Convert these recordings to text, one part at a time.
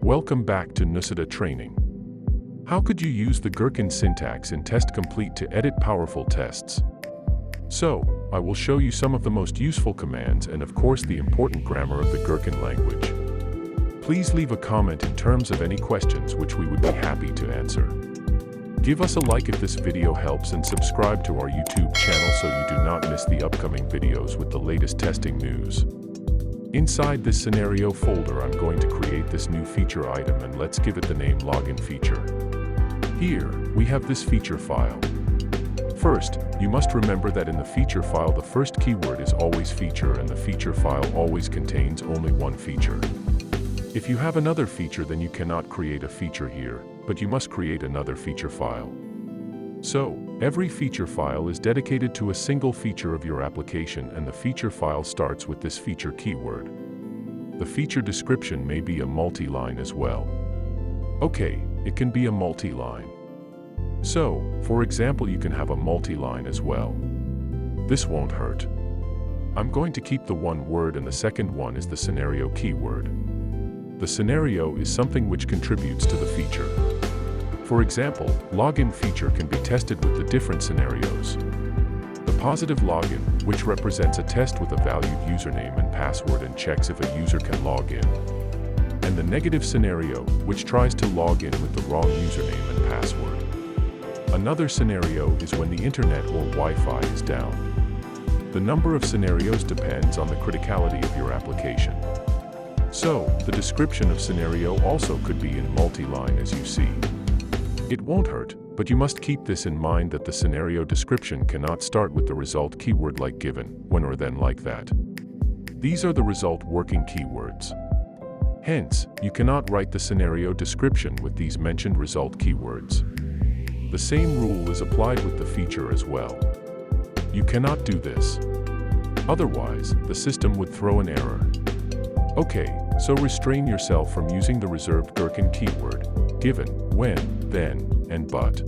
Welcome back to Nucida Training. How could you use the Gherkin syntax in TestComplete to edit powerful tests? So, I will show you some of the most useful commands and of course the important grammar of the Gherkin language. Please leave a comment in terms of any questions which we would be happy to answer. Give us a like if this video helps and subscribe to our YouTube channel so you do not miss the upcoming videos with the latest testing news. Inside this scenario folder, I'm going to create this new feature item and let's give it the name login feature. Here, we have this feature file. First, you must remember that in the feature file the first keyword is always feature and the feature file always contains only one feature. If you have another feature then you cannot create a feature here, but you must create another feature file. So, every feature file is dedicated to a single feature of your application and the feature file starts with this feature keyword. The feature description may be a multi-line as well. Okay, it can be a multi-line. So, for example, you can have a multi-line as well. This won't hurt. I'm going to keep the one word and the second one is the scenario keyword. The scenario is something which contributes to the feature. For example, login feature can be tested with the different scenarios. The positive login, which represents a test with a valued username and password and checks if a user can log in. And the negative scenario, which tries to log in with the wrong username and password. Another scenario is when the internet or Wi-Fi is down. The number of scenarios depends on the criticality of your application. So, the description of scenario also could be in multi-line as you see. It won't hurt, but you must keep this in mind that the scenario description cannot start with the result keyword like given, when or then like that. These are the result working keywords. Hence, you cannot write the scenario description with these mentioned result keywords. The same rule is applied with the feature as well. You cannot do this. Otherwise, the system would throw an error. Okay, so restrain yourself from using the reserved Gherkin keyword, given, when, then, and but.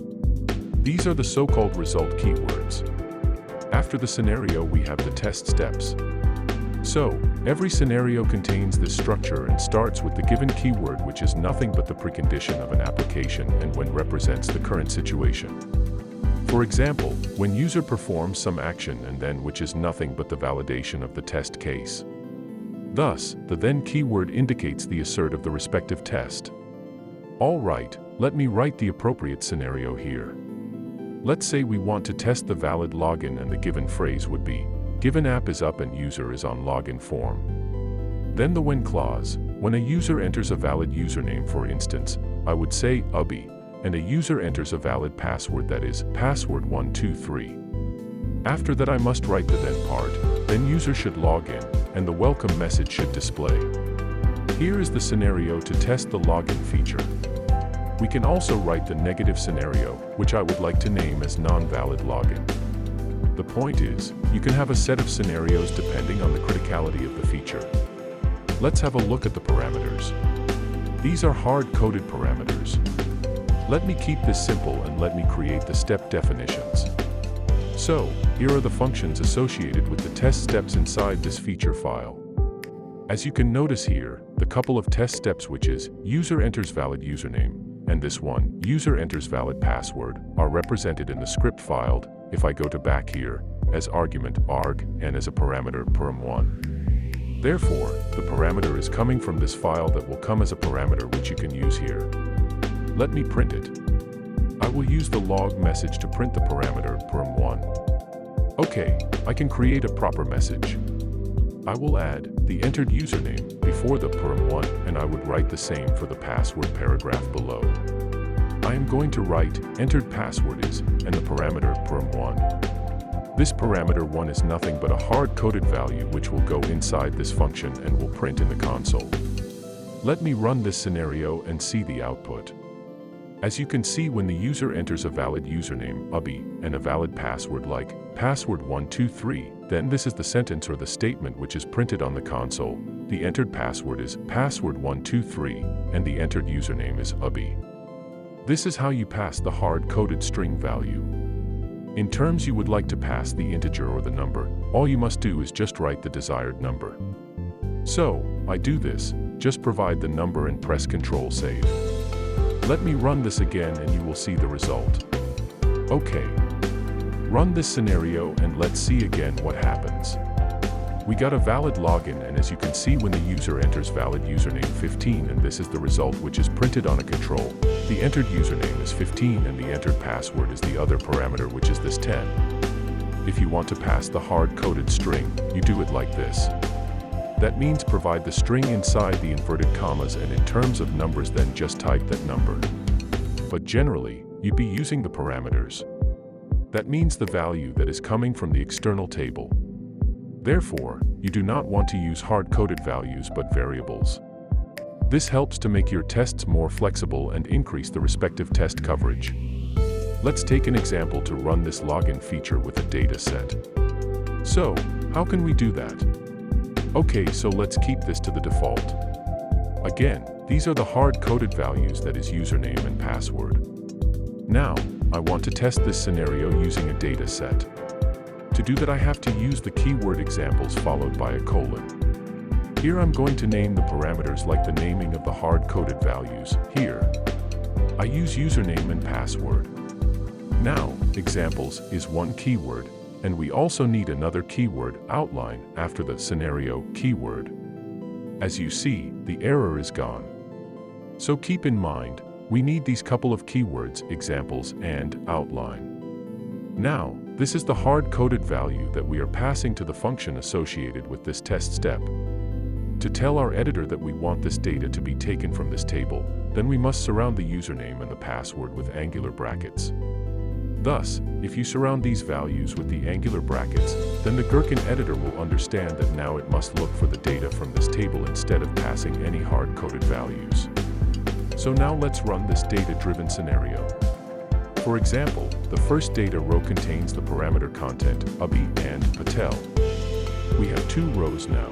These are the so-called result keywords. After the scenario we have the test steps. So, every scenario contains this structure and starts with the given keyword which is nothing but the precondition of an application and when represents the current situation. For example, when user performs some action and then which is nothing but the validation of the test case. Thus, the then keyword indicates the assert of the respective test. Alright, let me write the appropriate scenario here. Let's say we want to test the valid login and the given phrase would be, given app is up and user is on login form. Then the when clause, when a user enters a valid username for instance, I would say ubby, and a user enters a valid password that is, password 123. After that I must write the then part, then user should log in, and the welcome message should display. Here is the scenario to test the login feature. We can also write the negative scenario, which I would like to name as non-valid login. The point is, you can have a set of scenarios depending on the criticality of the feature. Let's have a look at the parameters. These are hard-coded parameters. Let me keep this simple and let me create the step definitions. So, here are the functions associated with the test steps inside this feature file. As you can notice here, the couple of test steps which is, user enters valid username, and this one, user enters valid password, are represented in the script filed, if I go to back here, as argument arg and as a parameter param1. Therefore, the parameter is coming from this file that will come as a parameter which you can use here. Let me print it. I will use the log message to print the parameter param1. Okay, I can create a proper message. I will add the entered username before the param1 and I would write the same for the password paragraph below. I am going to write entered password is and the parameter param1. This parameter 1 is nothing but a hard-coded value which will go inside this function and will print in the console. Let me run this scenario and see the output. As you can see, when the user enters a valid username, ubby, and a valid password like password123, then this is the sentence or the statement which is printed on the console. The entered password is password123, and the entered username is ubby. This is how you pass the hard-coded string value. In terms you would like to pass the integer or the number, all you must do is just write the desired number. So, I do this, just provide the number and press Ctrl Save. Let me run this again and you will see the result. Okay. Run this scenario and let's see again what happens. We got a valid login, and as you can see, when the user enters valid username 15, and this is the result which is printed on a control. The entered username is 15 and the entered password is the other parameter, which is this 10. If you want to pass the hard-coded string, you do it like this. That means provide the string inside the inverted commas, and in terms of numbers then just type that number. But generally, you'd be using the parameters. That means the value that is coming from the external table. Therefore, you do not want to use hard-coded values but variables. This helps to make your tests more flexible and increase the respective test coverage. Let's take an example to run this login feature with a data set. So, how can we do that? Okay, so let's keep this to the default. Again, these are the hard-coded values, that is username and password. Now, I want to test this scenario using a data set. To do that, I have to use the keyword examples followed by a colon. Here I'm going to name the parameters like the naming of the hard-coded values. Here, I use username and password. Now, examples is one keyword, and we also need another keyword, outline, after the scenario keyword. As you see, the error is gone. So keep in mind, we need these couple of keywords, examples and outline. Now, this is the hard-coded value that we are passing to the function associated with this test step. To tell our editor that we want this data to be taken from this table, then we must surround the username and the password with angular brackets. Thus, if you surround these values with the angular brackets, then the Gherkin editor will understand that now it must look for the data from this table instead of passing any hard-coded values. So now let's run this data-driven scenario. For example, the first data row contains the parameter content, Abhi and Patel. We have 2 rows now.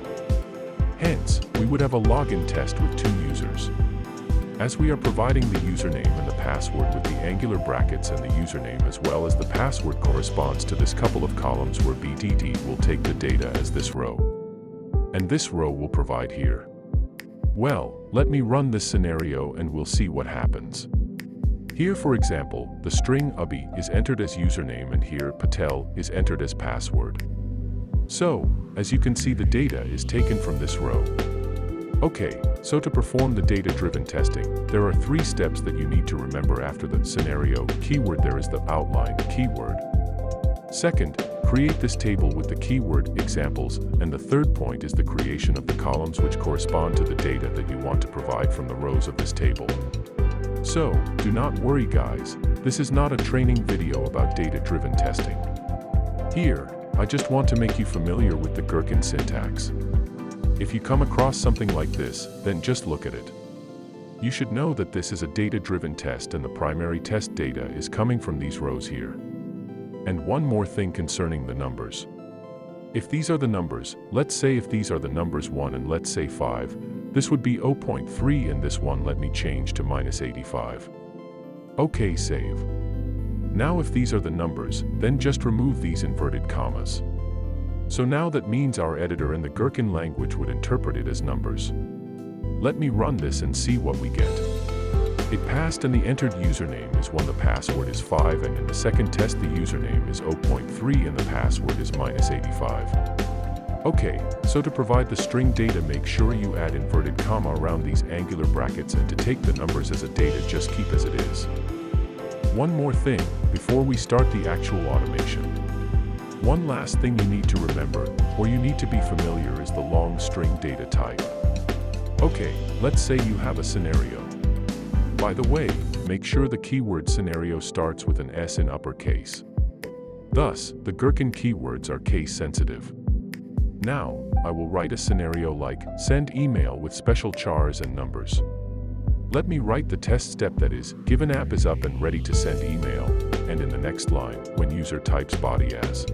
Hence, we would have a login test with 2 users. As we are providing the username and the password with the angular brackets, and the username as well as the password corresponds to this couple of columns where BDD will take the data as this row. And this row will provide here. Well, let me run this scenario and we'll see what happens. Here, for example, the string Abhi is entered as username and here Patel is entered as password. So, as you can see, the data is taken from this row. Okay, so to perform the data-driven testing, there are 3 steps that you need to remember after the scenario keyword. There is the outline keyword. Second, create this table with the keyword examples, and the third point is the creation of the columns which correspond to the data that you want to provide from the rows of this table. So, do not worry guys, this is not a training video about data-driven testing. Here, I just want to make you familiar with the Gherkin syntax. If you come across something like this, then just look at it. You should know that this is a data-driven test and the primary test data is coming from these rows here. And one more thing concerning the numbers. If these are the numbers, let's say if these are the numbers 1 and let's say 5, this would be 0.3, and this one let me change to -85. Okay, save. Now if these are the numbers, then just remove these inverted commas. So now that means our editor in the Gherkin language would interpret it as numbers. Let me run this and see what we get. It passed and the entered username is 1, the password is 5, and in the second test the username is 0.3 and the password is -85. Okay, so to provide the string data, make sure you add inverted comma around these angular brackets, and to take the numbers as a data, just keep as it is. One more thing, before we start the actual automation. One last thing you need to remember, or you need to be familiar, is the long string data type. Okay, let's say you have a scenario. By the way, make sure the keyword scenario starts with an S in uppercase. Thus, the Gherkin keywords are case sensitive. Now, I will write a scenario like, send email with special chars and numbers. Let me write the test step, that is, given app is up and ready to send email, and in the next line, when user types body as.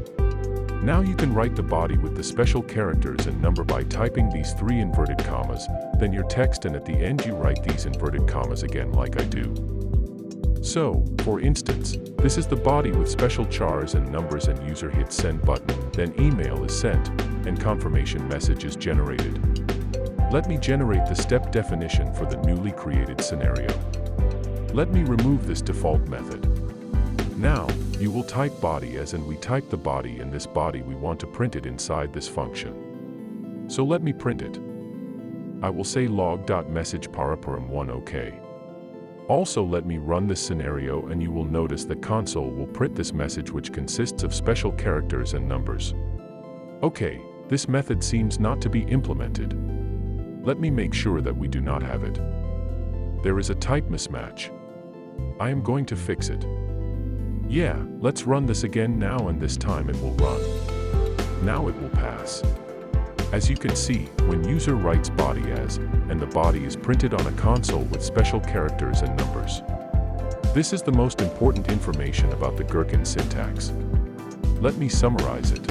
Now you can write the body with the special characters and number by typing these 3 inverted commas, then your text, and at the end you write these inverted commas again like I do. So, for instance, this is the body with special chars and numbers, and user hits send button, then email is sent, and confirmation message is generated. Let me generate the step definition for the newly created scenario. Let me remove this default method. Now, you will type body as in we type the body, and this body we want to print it inside this function. So let me print it. I will say log.message paraparam1 OK. Also let me run this scenario and you will notice that console will print this message which consists of special characters and numbers. Okay, this method seems not to be implemented. Let me make sure that we do not have it. There is a type mismatch. I am going to fix it. Yeah, let's run this again now, and this time it will run. Now it will pass. As you can see, when user writes body as, and the body is printed on a console with special characters and numbers. This is the most important information about the Gherkin syntax. Let me summarize it.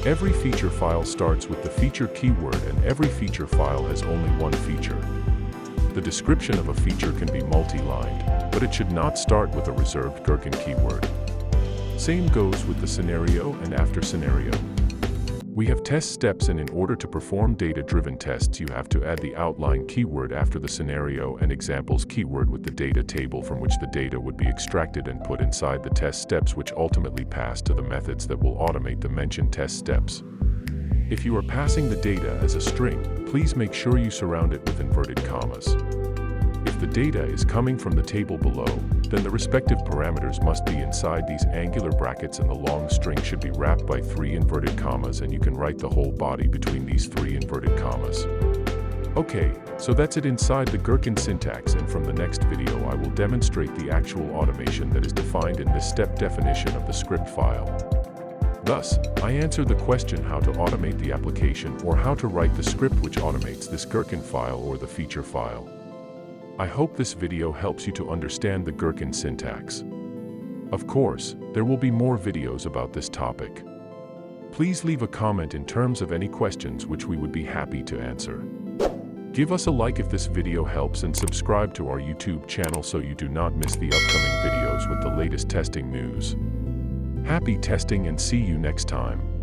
Every feature file starts with the feature keyword, and every feature file has only one feature. The description of a feature can be multi-lined, but it should not start with a reserved Gherkin keyword. Same goes with the scenario and after scenario. We have test steps, and in order to perform data-driven tests you have to add the outline keyword after the scenario and examples keyword with the data table from which the data would be extracted and put inside the test steps, which ultimately pass to the methods that will automate the mentioned test steps. If you are passing the data as a string, please make sure you surround it with inverted commas. If the data is coming from the table below, then the respective parameters must be inside these angular brackets, and the long string should be wrapped by 3 inverted commas, and you can write the whole body between these 3 inverted commas. Okay, so that's it inside the Gherkin syntax, and from the next video I will demonstrate the actual automation that is defined in this step definition of the script file. Thus, I answered the question how to automate the application, or how to write the script which automates this Gherkin file or the feature file. I hope this video helps you to understand the Gherkin syntax. Of course, there will be more videos about this topic. Please leave a comment in terms of any questions which we would be happy to answer. Give us a like if this video helps, and subscribe to our YouTube channel so you do not miss the upcoming videos with the latest testing news. Happy testing, and see you next time.